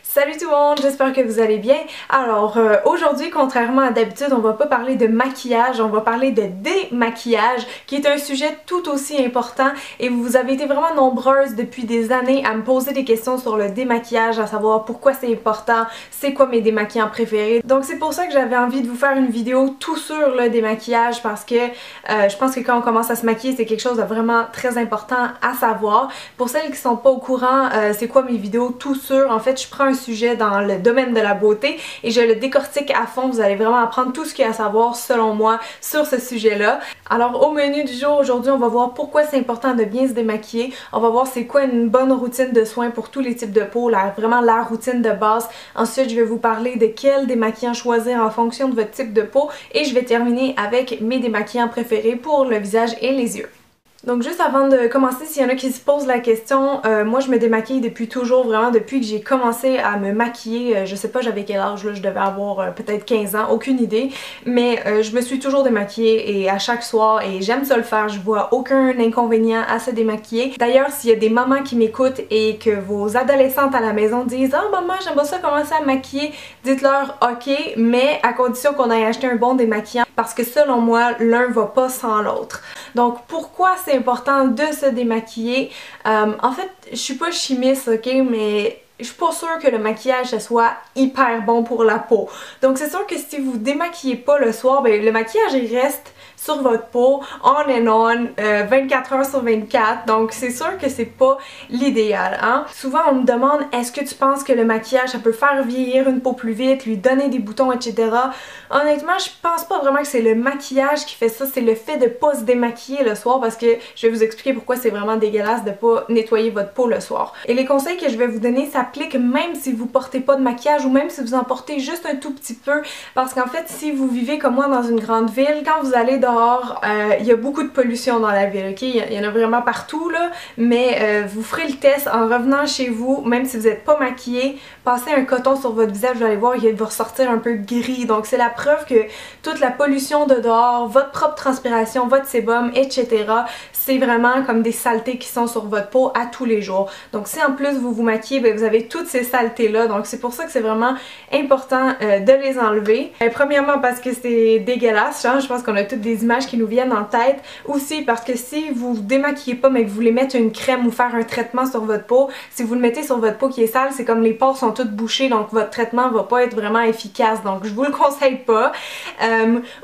Salut tout le monde, j'espère que vous allez bien. Alors aujourd'hui, contrairement à d'habitude, on va pas parler de maquillage, on va parler de démaquillage, qui est un sujet tout aussi important et vous avez été vraiment nombreuses depuis des années à me poser des questions sur le démaquillage, à savoir pourquoi c'est important, c'est quoi mes démaquillants préférés. Donc c'est pour ça que j'avais envie de vous faire une vidéo tout sur le démaquillage parce que je pense que quand on commence à se maquiller, c'est quelque chose de vraiment très important à savoir. Pour celles qui sont pas au courant, c'est quoi mes vidéos tout sur, en fait je prends un sujet dans le domaine de la beauté et je le décortique à fond. Vous allez vraiment apprendre tout ce qu'il y a à savoir selon moi sur ce sujet-là. Alors au menu du jour aujourd'hui, on va voir pourquoi c'est important de bien se démaquiller. On va voir c'est quoi une bonne routine de soins pour tous les types de peau, vraiment la routine de base. Ensuite, je vais vous parler de quel démaquillant choisir en fonction de votre type de peau et je vais terminer avec mes démaquillants préférés pour le visage et les yeux. Donc juste avant de commencer, s'il y en a qui se posent la question, moi je me démaquille depuis toujours, vraiment depuis que j'ai commencé à me maquiller, je sais pas j'avais quel âge là, je devais avoir peut-être 15 ans, aucune idée, mais je me suis toujours démaquillée et à chaque soir et j'aime ça le faire, je vois aucun inconvénient à se démaquiller. D'ailleurs s'il y a des mamans qui m'écoutent et que vos adolescentes à la maison disent « Ah maman j'aimerais ça commencer à maquiller », dites-leur « Ok, mais à condition qu'on aille acheter un bon démaquillant parce que selon moi l'un va pas sans l'autre ». Donc pourquoi c'est important de se démaquiller? En fait, je suis pas chimiste, ok, mais je suis pas sûre que le maquillage ça soit hyper bon pour la peau. Donc c'est sûr que si vous démaquillez pas le soir, ben le maquillage il reste sur votre peau on and on 24 heures sur 24, donc c'est sûr que c'est pas l'idéal, hein. Souvent on me demande est-ce que tu penses que le maquillage ça peut faire vieillir une peau plus vite, lui donner des boutons, etc. Honnêtement je pense pas vraiment que c'est le maquillage qui fait ça, c'est le fait de pas se démaquiller le soir, parce que je vais vous expliquer pourquoi c'est vraiment dégueulasse de pas nettoyer votre peau le soir. Et les conseils que je vais vous donner s'appliquent même si vous portez pas de maquillage ou même si vous en portez juste un tout petit peu, parce qu'en fait si vous vivez comme moi dans une grande ville, quand vous allez dehors, il y a beaucoup de pollution dans la ville, ok? Il y en a vraiment partout là, mais vous ferez le test en revenant chez vous, même si vous n'êtes pas maquillé, passez un coton sur votre visage, vous allez voir, il va ressortir un peu gris, donc c'est la preuve que toute la pollution de dehors, votre propre transpiration, votre sébum, etc., c'est vraiment comme des saletés qui sont sur votre peau à tous les jours. Donc si en plus vous vous maquillez, ben, vous avez toutes ces saletés là, donc c'est pour ça que c'est vraiment important de les enlever. Premièrement parce que c'est dégueulasse, hein? Je pense qu'on a toutes des images qui nous viennent en tête. Aussi parce que si vous vous démaquillez pas mais que vous voulez mettre une crème ou faire un traitement sur votre peau, si vous le mettez sur votre peau qui est sale, c'est comme les pores sont toutes bouchées, donc votre traitement va pas être vraiment efficace, donc je vous le conseille pas.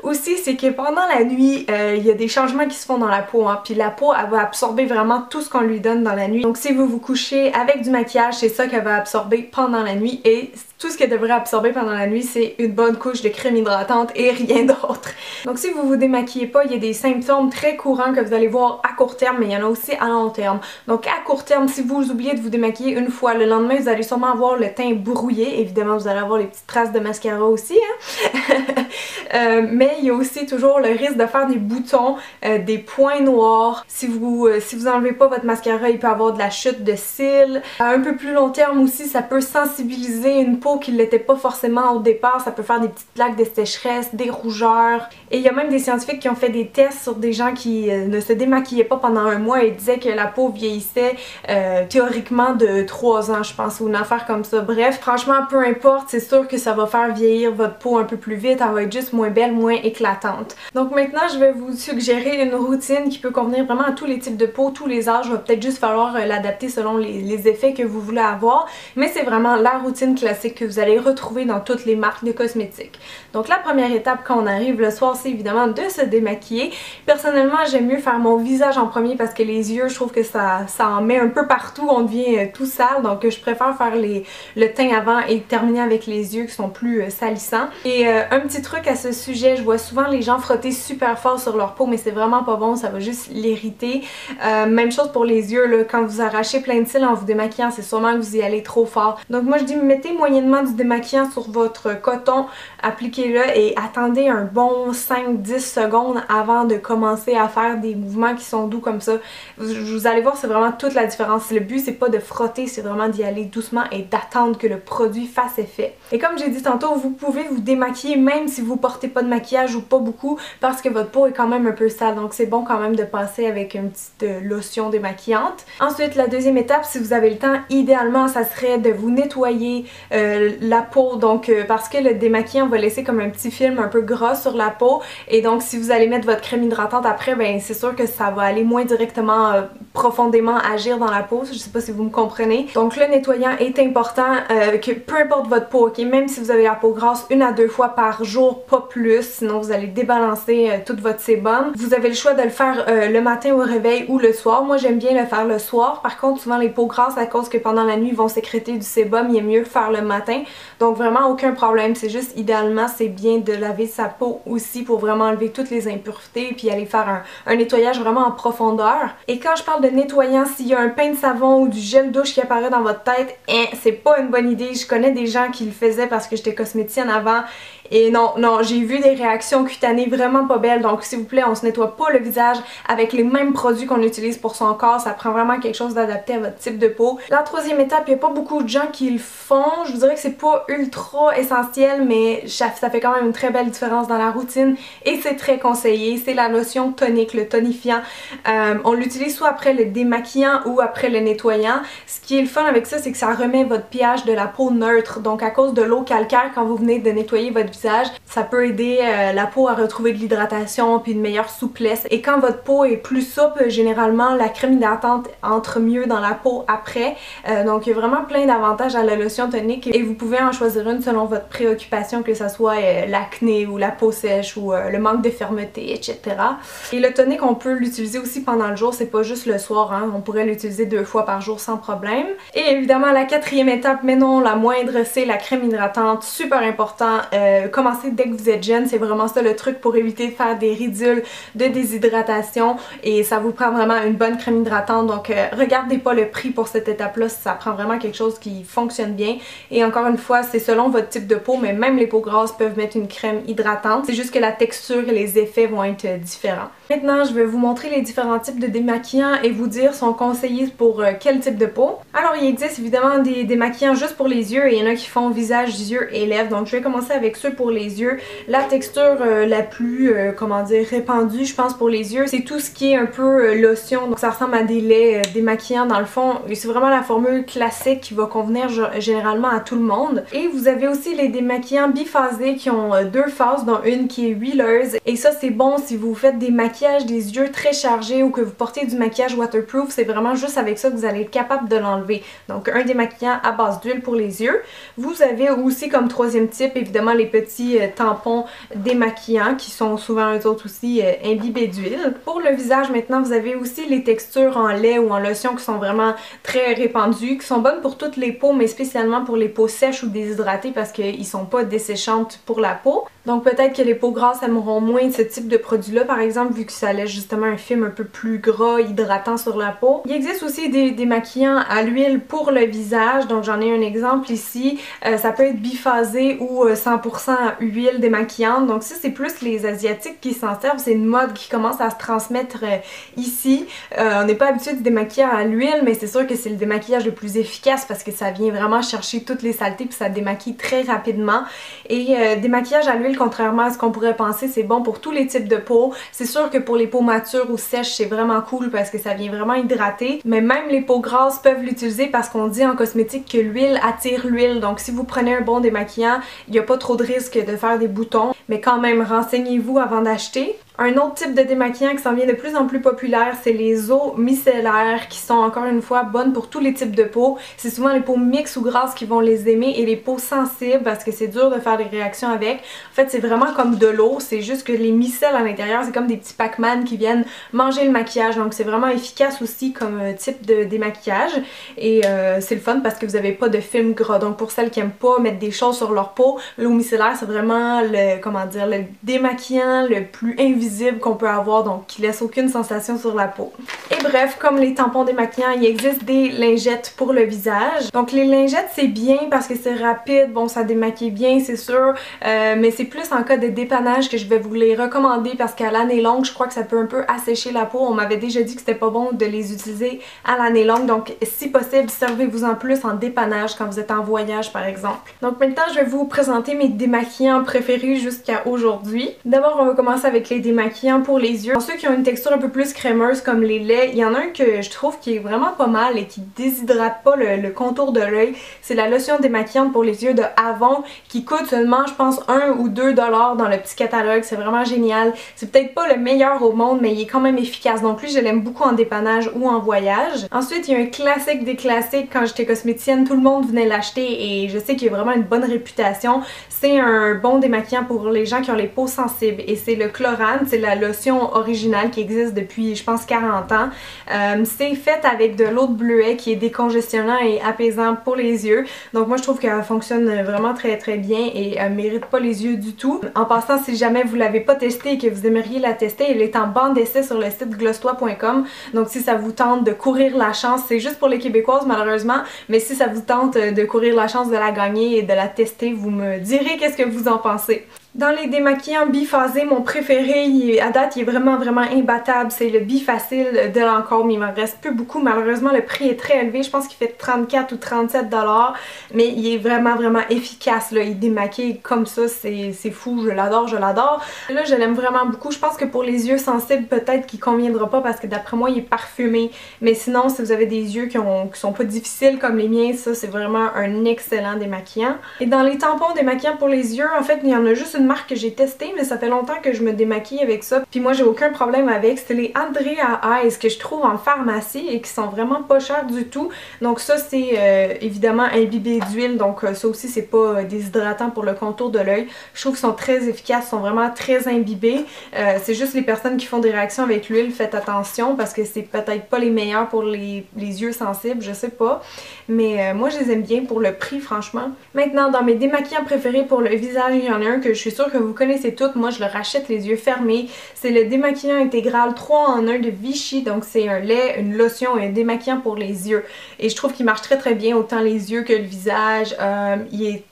Aussi c'est que pendant la nuit, il y a des changements qui se font dans la peau, hein, puis la peau elle va absorber vraiment tout ce qu'on lui donne dans la nuit. Donc si vous vous couchez avec du maquillage, c'est ça qu'elle va absorber pendant la nuit et tout ce qu'elle devrait absorber pendant la nuit, c'est une bonne couche de crème hydratante et rien d'autre. Donc si vous vous démaquillez pas, il y a des symptômes très courants que vous allez voir à court terme, mais il y en a aussi à long terme. Donc à court terme, si vous oubliez de vous démaquiller une fois, le lendemain vous allez sûrement avoir le teint brouillé. Évidemment vous allez avoir les petites traces de mascara aussi, hein? Mais il y a aussi toujours le risque de faire des boutons, des points noirs. Si vous enlevez pas votre mascara, il peut avoir de la chute de cils. À un peu plus long terme aussi, ça peut sensibiliser une peau qui ne l'était pas forcément au départ, ça peut faire des petites plaques de sécheresse, des rougeurs. Et il y a même des scientifiques qui ont fait des tests sur des gens qui ne se démaquillaient pas pendant un mois et disaient que la peau vieillissait théoriquement de 3 ans, je pense, ou une affaire comme ça. Bref, franchement, peu importe, c'est sûr que ça va faire vieillir votre peau un peu plus vite, elle va être juste moins belle, moins éclatante. Donc maintenant, je vais vous suggérer une routine qui peut convenir vraiment à tous les types de peau, tous les âges. Il va peut-être juste falloir l'adapter selon les effets que vous voulez avoir, mais c'est vraiment la routine classique que vous allez retrouver dans toutes les marques de cosmétiques. Donc la première étape quand on arrive le soir, c'est évidemment de se démaquiller. Personnellement, j'aime mieux faire mon visage en premier parce que les yeux, je trouve que ça en met un peu partout, on devient tout sale, donc je préfère faire le teint avant et terminer avec les yeux qui sont plus salissants. Et un petit truc à ce sujet, je vois souvent les gens frotter super fort sur leur peau, mais c'est vraiment pas bon, ça va juste l'irriter. Même chose pour les yeux, là, quand vous arrachez plein de cils en vous démaquillant, c'est sûrement que vous y allez trop fort. Donc moi je dis mettez moyennement rapidement du démaquillant sur votre coton, appliquez-le et attendez un bon 5-10 secondes avant de commencer à faire des mouvements qui sont doux comme ça. Vous allez voir, c'est vraiment toute la différence. Le but, c'est pas de frotter, c'est vraiment d'y aller doucement et d'attendre que le produit fasse effet. Et comme j'ai dit tantôt, vous pouvez vous démaquiller même si vous portez pas de maquillage ou pas beaucoup parce que votre peau est quand même un peu sale. Donc c'est bon quand même de passer avec une petite lotion démaquillante. Ensuite, la deuxième étape, si vous avez le temps, idéalement, ça serait de vous nettoyer la peau. Donc parce que le démaquillant va laisser comme un petit film un peu gras sur la peau. Et donc si vous allez mettre votre crème hydratante après, ben c'est sûr que ça va aller moins directement profondément agir dans la peau. Je sais pas si vous me comprenez. Donc le nettoyant est important que peu importe votre peau, ok? Même si vous avez la peau grasse 1 à 2 fois par jour, pas plus, sinon vous allez débalancer tout votre sébum. Vous avez le choix de le faire le matin au réveil ou le soir. Moi j'aime bien le faire le soir. Par contre souvent les peaux grasses, à cause que pendant la nuit ils vont sécréter du sébum, il est mieux le faire le matin. Donc vraiment aucun problème. C'est juste idéalement c'est bien de laver sa peau aussi pour vraiment enlever toutes les impuretés puis aller faire un nettoyage vraiment en profondeur. Et quand je parle de nettoyant, s'il y a un pain de savon ou du gel douche qui apparaît dans votre tête, c'est pas une bonne idée. Je connais des gens qui le faisaient parce que j'étais cosméticienne avant. Et non, j'ai vu des réactions cutanées vraiment pas belles, donc s'il vous plaît, on se nettoie pas le visage avec les mêmes produits qu'on utilise pour son corps, ça prend vraiment quelque chose d'adapté à votre type de peau. La troisième étape, il n'y a pas beaucoup de gens qui le font, je vous dirais que c'est pas ultra essentiel, mais ça fait quand même une très belle différence dans la routine et c'est très conseillé, c'est la lotion tonique, le tonifiant. On l'utilise soit après le démaquillant ou après le nettoyant. Ce qui est le fun avec ça, c'est que ça remet votre pH de la peau neutre, donc à cause de l'eau calcaire quand vous venez de nettoyer votre visage, ça peut aider la peau à retrouver de l'hydratation puis une meilleure souplesse. Et quand votre peau est plus souple, généralement la crème hydratante entre mieux dans la peau après. Donc il y a vraiment plein d'avantages à la lotion tonique et vous pouvez en choisir une selon votre préoccupation, que ce soit l'acné ou la peau sèche ou le manque de fermeté, etc. Et le tonique, on peut l'utiliser aussi pendant le jour, c'est pas juste le soir, hein. On pourrait l'utiliser 2 fois par jour sans problème. Et évidemment la quatrième étape, mais non la moindre, c'est la crème hydratante, super important. Commencez dès que vous êtes jeune, c'est vraiment ça le truc pour éviter de faire des ridules de déshydratation et ça vous prend vraiment une bonne crème hydratante. Donc regardez pas le prix pour cette étape-là, ça prend vraiment quelque chose qui fonctionne bien. Et encore une fois, c'est selon votre type de peau, mais même les peaux grasses peuvent mettre une crème hydratante. C'est juste que la texture et les effets vont être différents. Maintenant, je vais vous montrer les différents types de démaquillants et vous dire sont conseillés pour quel type de peau. Alors il existe évidemment des démaquillants juste pour les yeux et il y en a qui font visage, yeux et lèvres. Donc je vais commencer avec ceux pour les yeux. La texture la plus, comment dire, répandue je pense pour les yeux, c'est tout ce qui est un peu lotion. Donc ça ressemble à des laits démaquillants dans le fond. Et c'est vraiment la formule classique qui va convenir généralement à tout le monde. Et vous avez aussi les démaquillants biphasés qui ont 2 phases, dont une qui est huileuse. Et ça c'est bon si vous faites des maquillages des yeux très chargés ou que vous portez du maquillage waterproof, c'est vraiment juste avec ça que vous allez être capable de l'enlever. Donc un démaquillant à base d'huile pour les yeux. Vous avez aussi comme troisième type évidemment les petits tampons démaquillants qui sont souvent eux autres aussi imbibés d'huile. Pour le visage maintenant, vous avez aussi les textures en lait ou en lotion qui sont vraiment très répandues, qui sont bonnes pour toutes les peaux, mais spécialement pour les peaux sèches ou déshydratées parce qu'ils sont pas desséchantes pour la peau. Donc peut-être que les peaux grasses aimeront moins ce type de produit-là, par exemple, vu que ça laisse justement un film un peu plus gras, hydratant sur la peau. Il existe aussi des démaquillants à l'huile pour le visage, donc j'en ai un exemple ici. Ça peut être biphasé ou 100% huile démaquillante, donc ça c'est plus les Asiatiques qui s'en servent, c'est une mode qui commence à se transmettre ici. On n'est pas habitué de démaquiller à l'huile, mais c'est sûr que c'est le démaquillage le plus efficace parce que ça vient vraiment chercher toutes les saletés puis ça démaquille très rapidement. Et démaquillage à l'huile, contrairement à ce qu'on pourrait penser, c'est bon pour tous les types de peau. C'est sûr que pour les peaux matures ou sèches, c'est vraiment cool parce que ça vient vraiment hydrater, mais même les peaux grasses peuvent l'utiliser parce qu'on dit en cosmétique que l'huile attire l'huile. Donc si vous prenez un bon démaquillant, il n'y a pas trop de risque de faire des boutons, mais quand même renseignez-vous avant d'acheter. Un autre type de démaquillant qui s'en vient de plus en plus populaire, c'est les eaux micellaires qui sont encore une fois bonnes pour tous les types de peau. C'est souvent les peaux mixtes ou grasses qui vont les aimer et les peaux sensibles parce que c'est dur de faire des réactions avec. En fait, c'est vraiment comme de l'eau, c'est juste que les micelles à l'intérieur, c'est comme des petits Pac-Man qui viennent manger le maquillage. Donc c'est vraiment efficace aussi comme type de démaquillage et c'est le fun parce que vous n'avez pas de film gras. Donc pour celles qui n'aiment pas mettre des choses sur leur peau, l'eau micellaire c'est vraiment le, comment dire, le démaquillant le plus invisible invisible qu'on peut avoir, donc qui laisse aucune sensation sur la peau. Et bref, comme les tampons démaquillants, il existe des lingettes pour le visage. Donc les lingettes c'est bien parce que c'est rapide, bon ça démaquille bien c'est sûr, mais c'est plus en cas de dépannage que je vais vous les recommander parce qu'à l'année longue je crois que ça peut un peu assécher la peau. On m'avait déjà dit que c'était pas bon de les utiliser à l'année longue, donc si possible servez-vous en plus en dépannage quand vous êtes en voyage par exemple. Donc maintenant je vais vous présenter mes démaquillants préférés jusqu'à aujourd'hui. D'abord on va commencer avec les démaquillants pour les yeux. Pour ceux qui ont une texture un peu plus crémeuse comme les laits, il y en a un que je trouve qui est vraiment pas mal et qui déshydrate pas le contour de l'œil. C'est la lotion démaquillante pour les yeux de Avon qui coûte seulement je pense 1 ou 2 $ dans le petit catalogue. C'est vraiment génial. C'est peut-être pas le meilleur au monde mais il est quand même efficace. Donc lui je l'aime beaucoup en dépannage ou en voyage. Ensuite il y a un classique des classiques. Quand j'étais cosméticienne tout le monde venait l'acheter et je sais qu'il a vraiment une bonne réputation. C'est un bon démaquillant pour les gens qui ont les peaux sensibles et c'est le Chlorane. C'est la lotion originale qui existe depuis je pense 40 ans. C'est fait avec de l'eau de bleuet qui est décongestionnant et apaisant pour les yeux. Donc moi je trouve qu'elle fonctionne vraiment très bien et elle mérite pas les yeux du tout. En passant, si jamais vous l'avez pas testée et que vous aimeriez la tester, elle est en bande d'essai sur le site glosstoi.com. Donc si ça vous tente de courir la chance, c'est juste pour les Québécoises malheureusement, mais si ça vous tente de courir la chance de la gagner et de la tester, vous me direz qu'est-ce que vous en pensez. Dans les démaquillants biphasés, mon préféré à date il est vraiment imbattable, c'est le Bifacil de Lancôme. Il m'en reste plus beaucoup, malheureusement le prix est très élevé, je pense qu'il fait 34 ou 37 $, mais il est vraiment efficace là. Il démaquille comme ça, c'est fou, je l'adore. Là je l'aime vraiment beaucoup, je pense que pour les yeux sensibles peut-être qu'il conviendra pas parce que d'après moi il est parfumé, mais sinon si vous avez des yeux qui sont pas difficiles comme les miens, ça c'est vraiment un excellent démaquillant. Et dans les tampons démaquillants pour les yeux, en fait il y en a juste une marque que j'ai testée, mais ça fait longtemps que je me démaquille avec ça. Puis moi j'ai aucun problème avec. C'est les Andrea Eyes que je trouve en pharmacie et qui sont vraiment pas chers du tout. Donc ça c'est évidemment imbibé d'huile, donc ça aussi c'est pas déshydratant pour le contour de l'œil. Je trouve qu'ils sont très efficaces, sont vraiment très imbibés. C'est juste les personnes qui font des réactions avec l'huile, faites attention parce que c'est peut-être pas les meilleurs pour les yeux sensibles, je sais pas. Mais moi je les aime bien pour le prix franchement. Maintenant dans mes démaquillants préférés pour le visage, il y en a un que je suis sûre que vous connaissez toutes, moi je le rachète les yeux fermés. C'est le démaquillant intégral 3 en 1 de Vichy, donc c'est un lait, une lotion et un démaquillant pour les yeux. Et je trouve qu'il marche très bien, autant les yeux que le visage.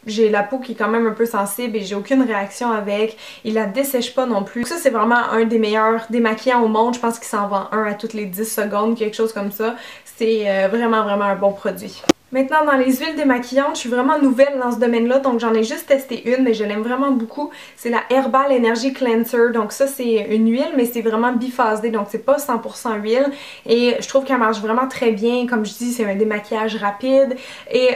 J'ai la peau qui est quand même un peu sensible et j'ai aucune réaction avec. Il la dessèche pas non plus. Donc ça c'est vraiment un des meilleurs démaquillants au monde, je pense qu'il s'en vend un à toutes les 10 secondes, quelque chose comme ça. C'est vraiment un bon produit. Maintenant dans les huiles démaquillantes, je suis vraiment nouvelle dans ce domaine-là, donc j'en ai juste testé une, mais je l'aime vraiment beaucoup. C'est la Herbal Energy Cleanser, donc ça c'est une huile, mais c'est vraiment biphasé, donc c'est pas 100% huile. Et je trouve qu'elle marche vraiment très bien, comme je dis, c'est un démaquillage rapide. Et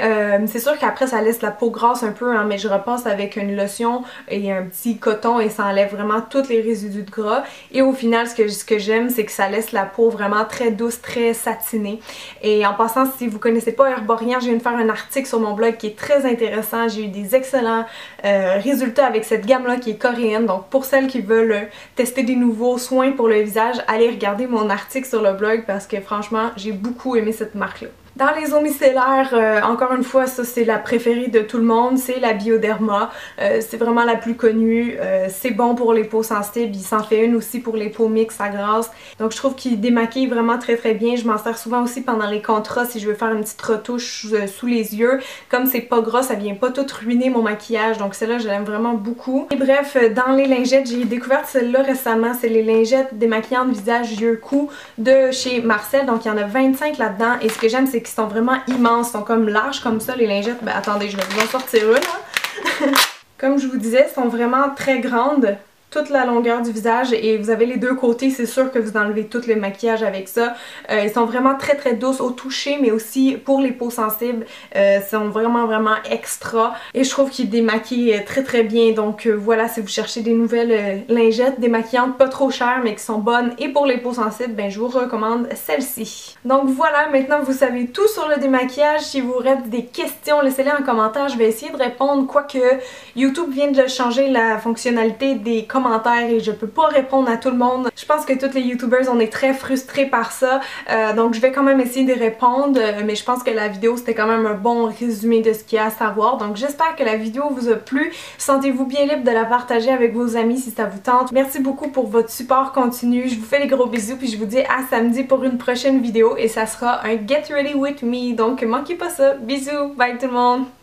c'est sûr qu'après ça laisse la peau grasse un peu, hein, mais je repasse avec une lotion et un petit coton et ça enlève vraiment tous les résidus de gras. Et au final, ce que j'aime, c'est que ça laisse la peau vraiment très douce, très satinée. Et en passant, si vous connaissez pas Herborian, je viens de faire un article sur mon blog qui est très intéressant. J'ai eu des excellents résultats avec cette gamme-là qui est coréenne. Donc pour celles qui veulent tester des nouveaux soins pour le visage, allez regarder mon article sur le blog parce que franchement, j'ai beaucoup aimé cette marque-là. Dans les eaux micellaires, encore une fois, ça c'est la préférée de tout le monde, c'est la Bioderma. C'est vraiment la plus connue, c'est bon pour les peaux sensibles, il s'en fait une aussi pour les peaux mixtes à grasse. Donc je trouve qu'il démaquille vraiment très bien, je m'en sers souvent aussi pendant les contras si je veux faire une petite retouche sous les yeux. Comme c'est pas gras, ça vient pas tout ruiner mon maquillage, donc celle-là je l'aime vraiment beaucoup. Et bref, dans les lingettes, j'ai découvert celle-là récemment, c'est les lingettes démaquillantes visage, yeux, cou de chez Marcel, donc il y en a 25 là-dedans et ce que j'aime c'est qui sont vraiment immenses, sont comme larges comme ça les lingettes. Ben attendez, je vais vous en sortir une hein. Comme je vous disais, sont vraiment très grandes, toute la longueur du visage et vous avez les deux côtés, c'est sûr que vous enlevez tout le maquillage avec ça. Ils sont vraiment très douces au toucher mais aussi pour les peaux sensibles, sont vraiment extra et je trouve qu'ils démaquillent très bien. Donc voilà, si vous cherchez des nouvelles lingettes démaquillantes pas trop chères mais qui sont bonnes et pour les peaux sensibles, ben je vous recommande celle-ci. Donc voilà, maintenant vous savez tout sur le démaquillage. Si vous aurez des questions, laissez-les en commentaire, je vais essayer de répondre, quoique YouTube vient de changer la fonctionnalité des commentaires commentaires et je peux pas répondre à tout le monde. Je pense que toutes les youtubers on est très frustrés par ça, donc je vais quand même essayer de répondre, mais je pense que la vidéo c'était quand même un bon résumé de ce qu'il y a à savoir. Donc j'espère que la vidéo vous a plu. Sentez-vous bien libre de la partager avec vos amis si ça vous tente. Merci beaucoup pour votre support continu. Je vous fais des gros bisous puis je vous dis à samedi pour une prochaine vidéo et ça sera un Get Ready With Me. Donc manquez pas ça. Bisous, bye tout le monde!